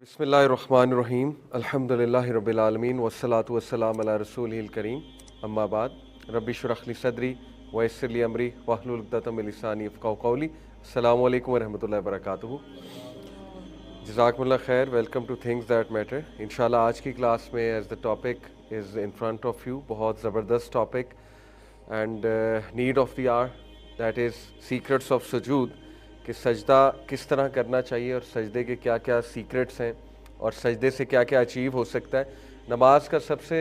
बिस्मिल्लाहिर्रहमानिर्रहीम अल्हम्दुलिल्लाहि रब्बिल आलमीन वस्सलातु वस्सलामु अला रसूलिहिल करीम अम्मा बाद रब्बि इश्रह ली सदरी व यस्सिर ली अमरी वहलुल उक़दतम मिन लिसानी यफ़क़हू क़ौली। अस्सलामु अलैकुम व रहमतुल्लाहि व बरकातुहू। जज़ाकुमुल्लाह खैर। Welcome to things that matter. इंशाल्लाह आज की क्लास में as the topic is in front of you, बहुत ज़बरदस्त topic and need of the hour, that is secrets of सुजूद, कि सजदा किस तरह करना चाहिए और सजदे के क्या क्या सीक्रेट्स हैं और सजदे से क्या क्या अचीव हो सकता है। नमाज का सबसे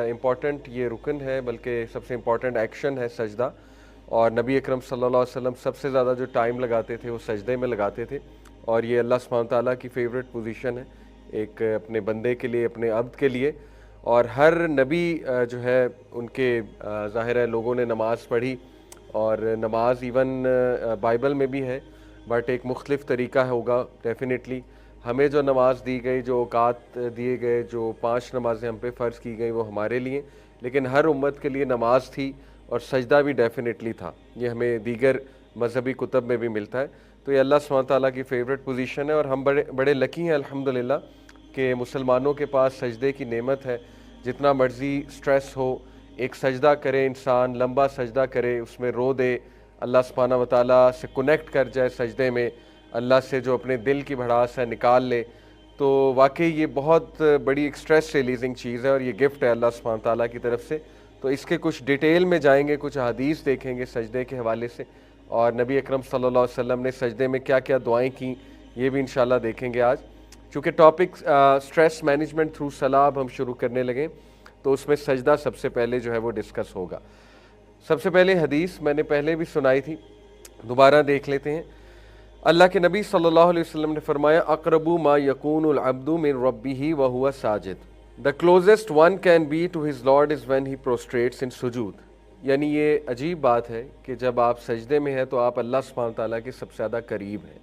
इम्पॉर्टेंट ये रुकन है, बल्कि सबसे इम्पॉर्टेंट एक्शन है सजदा, और नबी अकरम सल्लल्लाहु अलैहि वसल्लम सबसे ज़्यादा जो टाइम लगाते थे वो सजदे में लगाते थे, और ये अल्लाह सुब्हानहू व तआला की फ़ेवरेट पोजीशन है एक अपने बंदे के लिए, अपने अब्द के लिए। और हर नबी जो है उनके ज़ाहिर है लोगों ने नमाज़ पढ़ी, और नमाज इवन बाइबल में भी है, बट एक मुख्तलिफ तरीका होगा डेफिनेटली। हमें जो नमाज दी गई, जो औकात दिए गए, जो 5 नमाज़ें हम पे फ़र्ज़ की गई वो हमारे लिए, लेकिन हर उम्मत के लिए नमाज थी और सजदा भी डेफिनेटली था। ये हमें दीगर मजहबी कुतब में भी मिलता है। तो ये अल्लाह सुब्हानहू व तआला की फ़ेवरेट पोजीशन है, और हम बड़े लकी हैं अल्हम्दुलिल्लाह कि मुसलमानों के पास सजदे की नेमत है। जितना मर्ज़ी स्ट्रेस हो, एक सजदा करे इंसान, लंबा सजदा करे, उसमें रो दे, अल्लाह सुब्हानहू व तआला से कनेक्ट कर जाए सजदे में, अल्लाह से जो अपने दिल की भड़ास है निकाल ले, तो वाकई ये बहुत बड़ी एक स्ट्रेस रिलीजिंग चीज़ है, और ये गिफ्ट है अल्लाह सुब्हानहू व तआला की तरफ से। तो इसके कुछ डिटेल में जाएंगे, कुछ हदीस देखेंगे सजदे के हवाले से, और नबी अकरम सल्लल्लाहु अलैहि वसल्लम ने सजदे में क्या क्या दुआएं की ये भी इंशाल्लाह देखेंगे आज। चूँकि टॉपिक स्ट्रेस मैनेजमेंट थ्रू सलाह हम शुरू करने लगे, तो उसमें सजदा सबसे पहले जो है वो डिस्कस होगा। सबसे पहले हदीस मैंने पहले भी सुनाई थी, दोबारा देख लेते हैं। अल्लाह के नबी सल्लल्लाहु अलैहि वसल्लम ने फरमाया, अक़रबु मा यकूनुल अब्दु मिन रब्बिही व हुवा साजिद, the closest one can be to his lord is when he prostrates in सुजूद। यानी ये अजीब बात है कि जब आप सजदे में हैं तो आप अल्लाह सुब्हानहू व तआला के सबसे ज़्यादा करीब हैं।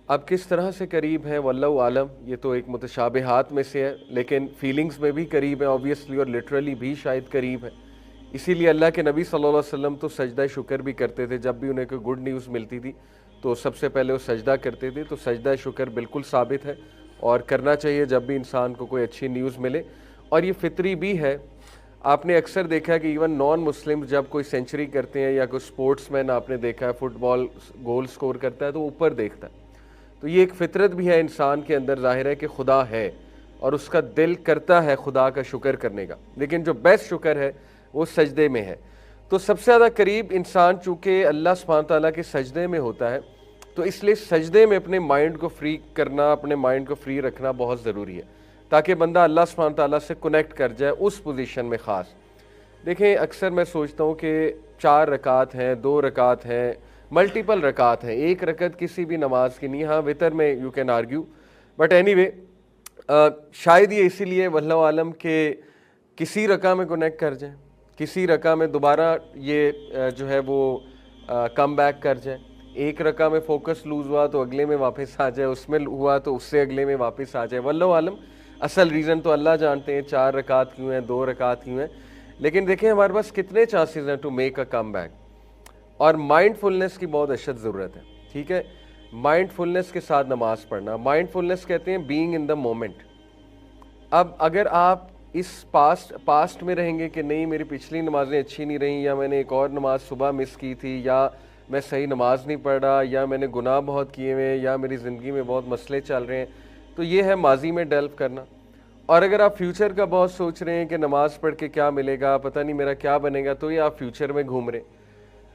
अब किस तरह से करीब हैं वल्लाहु आलम, ये तो एक मुतशाबिहात में से है, लेकिन फीलिंग्स में भी करीब है ऑब्वियसली, और लिटरली भी शायद करीब है। इसीलिए अल्लाह के नबी सल्लल्लाहु अलैहि वसल्लम तो सजदा शुक्र भी करते थे। जब भी उन्हें कोई गुड न्यूज़ मिलती थी तो सबसे पहले वो सजदा करते थे। तो सजदा शुक्र बिल्कुल साबित है और करना चाहिए जब भी इंसान को कोई अच्छी न्यूज़ मिले, और ये फितरी भी है। आपने अक्सर देखा है कि इवन नॉन मुस्लिम जब कोई सेंचुरी करते हैं, या कोई स्पोर्ट्समैन आपने देखा है फुटबॉल गोल स्कोर करता है तो ऊपर देखता है। तो ये एक फितरत भी है इंसान के अंदर, ज़ाहिर है कि खुदा है और उसका दिल करता है खुदा का शुक्र करने का, लेकिन जो बेस्ट शुक्र है वो सजदे में है। तो सबसे ज़्यादा करीब इंसान चूँकि अल्लाह सुब्हानहू व तआला के सजदे में होता है, तो इसलिए सजदे में अपने माइंड को फ्री करना, अपने माइंड को फ्री रखना बहुत ज़रूरी है, ताकि बंदा अल्लाह सुब्हानहू व तआला से कनेक्ट कर जाए उस पोजीशन में ख़ास। देखें, अक्सर मैं सोचता हूँ कि 4 रकात हैं, 2 रकात हैं, मल्टीपल रकात हैं, एक रकत किसी भी नमाज की नहीं। हाँ, वितर में you can argue, but anyway शायद ये इसीलिए वल्लाहु आलम के किसी रका में कनेक्ट कर जाए, किसी रका में दोबारा ये जो है वो कम बैक कर जाए। एक रका में फोकस लूज़ हुआ तो अगले में वापस आ जाए, उसमें हुआ तो उससे अगले में वापस आ जाए। वल्लाहु आलम, असल रीज़न तो अल्लाह जानते हैं 4 रकात क्यों हैं, 2 रकात क्यों हैं। लेकिन देखें हमारे पास कितने चांसेस हैं to make a come back, और माइंडफुलनेस की बहुत अशद ज़रूरत है। ठीक है, माइंडफुलनेस के साथ नमाज पढ़ना, माइंडफुलनेस कहते हैं बीइंग इन द मोमेंट। अब अगर आप इस पास्ट में रहेंगे कि नहीं मेरी पिछली नमाज़ें अच्छी नहीं रहीं, या मैंने एक और नमाज सुबह मिस की थी, या मैं सही नमाज नहीं पढ़ रहा, या मैंने गुनाह बहुत किए हुए, या मेरी ज़िंदगी में बहुत मसले चल रहे हैं, तो ये है माजी में डेल्व करना। और अगर आप फ्यूचर का बहुत सोच रहे हैं कि नमाज़ पढ़ के क्या मिलेगा, पता नहीं मेरा क्या बनेगा, तो ये आप फ्यूचर में घूम रहे।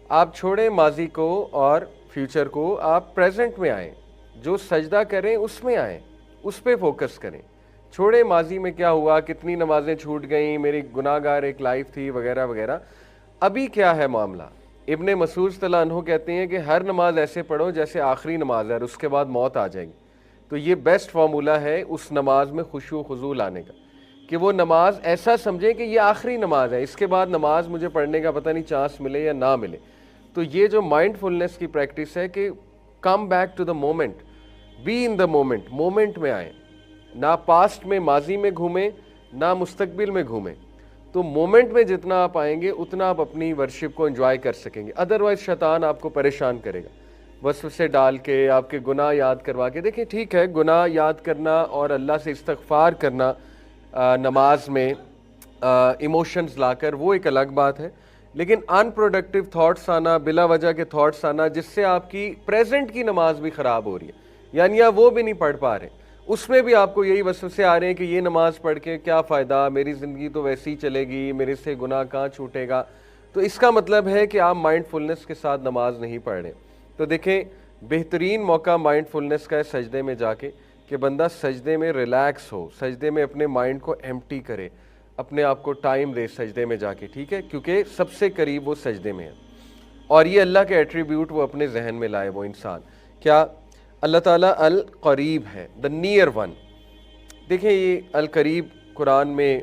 आप छोड़ें माजी को और फ्यूचर को, आप प्रेजेंट में आएँ, जो सजदा करें उसमें आएँ, उस पर फोकस करें। छोड़े माजी में क्या हुआ, कितनी नमाजें छूट गईं, मेरी गुनाहगार एक लाइफ थी, वगैरह वगैरह। अभी क्या है मामला, इब्ने मसूद रज़ियल्लाहु अन्हु कहते हैं कि हर नमाज ऐसे पढ़ो जैसे आखिरी नमाज है और उसके बाद मौत आ जाएगी। तो ये बेस्ट फार्मूला है उस नमाज में खुशू खुजू लाने का, कि वो नमाज ऐसा समझें कि ये आखिरी नमाज है, इसके बाद नमाज मुझे पढ़ने का पता नहीं चांस मिले या ना मिले। तो ये जो माइंडफुलनेस की प्रैक्टिस है कि come back to the moment, be in the moment, moment में आए, ना पास्ट में माजी में घूमें, ना मुस्तकबिल में घूमें। तो मोमेंट में जितना आप आएंगे उतना आप अपनी वर्शिप को एंजॉय कर सकेंगे, अदरवाइज शैतान आपको परेशान करेगा। وسوسے ڈال کے، آپ کے گناہ یاد کروا کے. دیکھیں ٹھیک ہے، گناہ یاد کرنا اور اللہ سے استغفار کرنا نماز میں ایموشنز لا کر، وہ ایک الگ بات ہے. لیکن ان پروڈکٹیو تھاٹس آنا، بلا وجہ کے تھاٹس آنا جس سے آپ کی پریزنٹ کی نماز بھی خراب ہو رہی ہے، یعنی آپ وہ بھی نہیں پڑھ پا رہے، اس میں بھی آپ کو یہی وسوسے آ رہے ہیں کہ یہ نماز پڑھ کے کیا فائدہ، میری زندگی تو ویسی ہی چلے گی، میرے سے گناہ کہاں چھوٹے گا. تو اس کا مطلب ہے کہ آپ مائنڈ فلنس کے ساتھ نماز نہیں پڑھ رہے. تو دیکھیں بہترین موقع مائنڈ فلنس کا ہے سجدے میں جا کے، کہ بندہ سجدے میں ریلیکس ہو، سجدے میں اپنے مائنڈ کو ایمپٹی کرے، اپنے آپ کو ٹائم دے سجدے میں جا کے. ٹھیک ہے، کیونکہ سب سے قریب وہ سجدے میں ہے، اور یہ اللہ کے ایٹریبیوٹ وہ اپنے ذہن میں لائے وہ انسان. کیا؟ اللہ تعالیٰ القریب ہے، دا نیئر ون. دیکھیں یہ القریب قرآن میں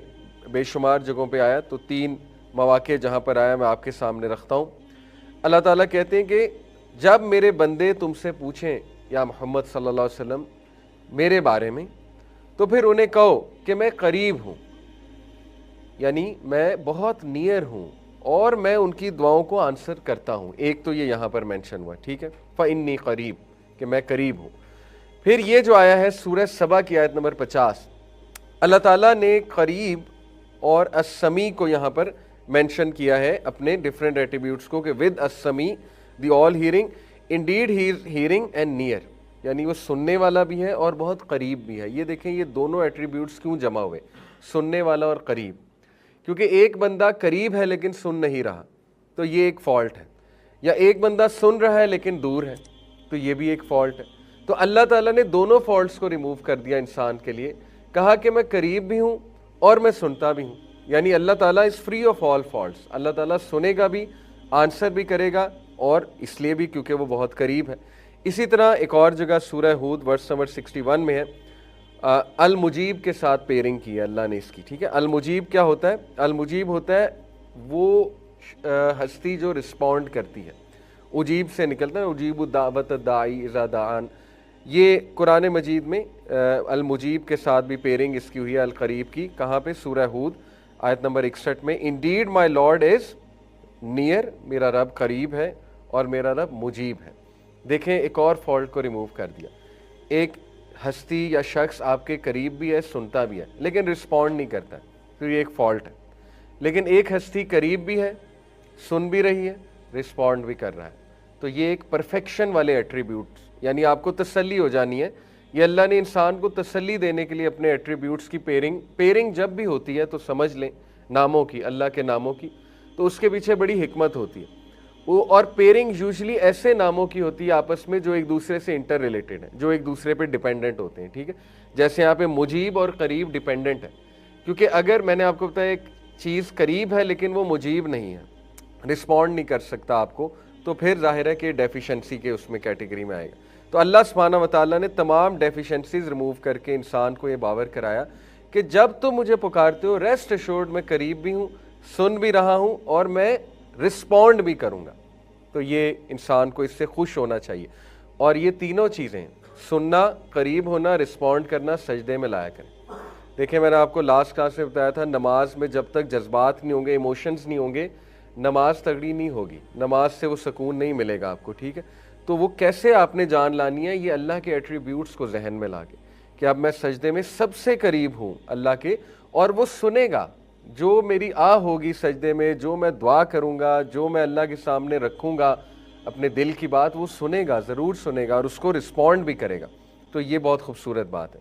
بے شمار جگہوں پہ آیا، تو 3 مواقع جہاں پر آیا میں آپ کے سامنے رکھتا ہوں. اللہ تعالیٰ کہتے ہیں کہ جب میرے بندے تم سے پوچھیں یا محمد صلی اللہ علیہ وسلم میرے بارے میں، تو پھر انہیں کہو کہ میں قریب ہوں، یعنی میں بہت نیئر ہوں اور میں ان کی دعاؤں کو آنسر کرتا ہوں. ایک تو یہ یہاں پر مینشن ہوا، ٹھیک ہے، فَإِنِّي قریب، کہ میں قریب ہوں. پھر یہ جو آیا ہے سورہ سبا کی آیت نمبر 50، اللہ تعالیٰ نے قریب اور السمیع کو یہاں پر مینشن کیا ہے اپنے ڈیفرنٹ ایٹریبیوٹس کو، کہ ود السمیع the all hearing indeed he is hearing and near, یعنی وہ سننے والا بھی ہے اور بہت قریب بھی ہے. یہ دیکھیں یہ دونوں ایٹریبیوٹس کیوں جمع ہوئے، سننے والا اور قریب؟ کیونکہ ایک بندہ قریب ہے لیکن سن نہیں رہا، تو یہ ایک فالٹ ہے. یا ایک بندہ سن رہا ہے لیکن دور ہے، تو یہ بھی ایک فالٹ ہے. تو اللہ تعالیٰ نے دونوں فالٹس کو ریموو کر دیا انسان کے لیے، کہا کہ میں قریب بھی ہوں اور میں سنتا بھی ہوں. یعنی اللہ تعالیٰ is free of all faults. اللہ تعالیٰ سنے گا بھی، آنسر بھی کرے گا، اور اس لیے بھی کیونکہ وہ بہت قریب ہے. اسی طرح ایک اور جگہ سورہ ہود ورس نمبر 61 میں ہے، المجیب کے ساتھ پیرنگ کی ہے اللہ نے اس کی. ٹھیک ہے، المجیب کیا ہوتا ہے؟ المجیب ہوتا ہے وہ ہستی جو رسپونڈ کرتی ہے، اجیب سے نکلتا ہے، اجیب الدعوت الداعی اذا دعان. یہ قرآن مجید میں المجیب کے ساتھ بھی پیرنگ اس کی ہوئی ہے القریب کی. کہاں پہ؟ سورہ ہود آیت نمبر 61 میں، indeed my lord is near, میرا رب قریب ہے اور میرا رب مجیب ہے. دیکھیں ایک اور فالٹ کو ریموو کر دیا. ایک ہستی یا شخص آپ کے قریب بھی ہے، سنتا بھی ہے، لیکن رسپونڈ نہیں کرتا، تو یہ ایک فالٹ ہے. لیکن ایک ہستی قریب بھی ہے، سن بھی رہی ہے، رسپونڈ بھی کر رہا ہے، تو یہ ایک پرفیکشن والے ایٹریبیوٹس. یعنی آپ کو تسلی ہو جانی ہے، یہ اللہ نے انسان کو تسلی دینے کے لیے اپنے ایٹریبیوٹس کی پیرنگ جب بھی ہوتی ہے تو سمجھ لیں ناموں کی، اللہ کے ناموں کی، تو اس کے پیچھے بڑی حکمت ہوتی ہے. اور پیرنگ یوزلی ایسے ناموں کی ہوتی ہے آپس میں جو ایک دوسرے سے انٹر ریلیٹڈ ہیں، جو ایک دوسرے پہ ڈیپینڈنٹ ہوتے ہیں. ٹھیک ہے، جیسے یہاں پہ مجیب اور قریب ڈیپینڈنٹ ہے، کیونکہ اگر میں نے آپ کو بتایا ایک چیز قریب ہے لیکن وہ مجیب نہیں ہے، رسپونڈ نہیں کر سکتا آپ کو، تو پھر ظاہر ہے کہ ڈیفیشنسی کے اس میں کیٹیگری میں آئے گا. تو اللہ سبحانہ وتعالیٰ نے تمام ڈیفیشنسیز ریموو کر کے انسان کو یہ باور کرایا کہ جب تم مجھے پکارتے ہو، ریسٹ ایشورڈ میں قریب بھی ہوں، سن بھی رہا ہوں اور میں رسپونڈ بھی کروں گا. تو یہ انسان کو اس سے خوش ہونا چاہیے. اور یہ تینوں چیزیں، سننا، قریب ہونا، رسپونڈ کرنا، سجدے میں لایا کریں. دیکھیں میں نے آپ کو لاسٹ کلاس میں بتایا تھا، نماز میں جب تک جذبات نہیں ہوں گے، ایموشنز نہیں ہوں گے، نماز تگڑی نہیں ہوگی، نماز سے وہ سکون نہیں ملے گا آپ کو. ٹھیک ہے، تو وہ کیسے آپ نے جان لانی ہے؟ یہ اللہ کے ایٹریبیوٹس کو ذہن میں لا کے، کہ اب میں سجدے میں سب سے قریب ہوں اللہ کے، اور وہ سنے گا جو میری ہوگی سجدے میں، جو میں دعا کروں گا، جو میں اللہ کے سامنے رکھوں گا اپنے دل کی بات، وہ سنے گا، ضرور سنے گا، اور اس کو رسپونڈ بھی کرے گا. تو یہ بہت خوبصورت بات ہے.